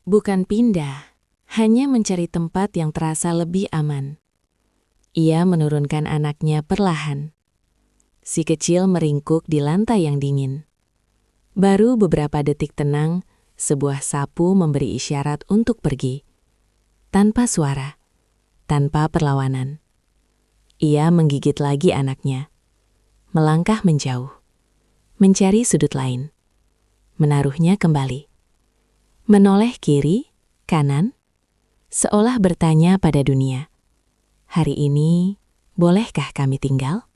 Bukan pindah, hanya mencari tempat yang terasa lebih aman. Ia menurunkan anaknya perlahan. Si kecil meringkuk di lantai yang dingin. Baru beberapa detik tenang, sebuah sapu memberi isyarat untuk pergi. Tanpa suara, tanpa perlawanan. Ia menggigit lagi anaknya. Melangkah menjauh. Mencari sudut lain. Menaruhnya kembali. Menoleh kiri, kanan, seolah bertanya pada dunia. Hari ini, bolehkah kami tinggal?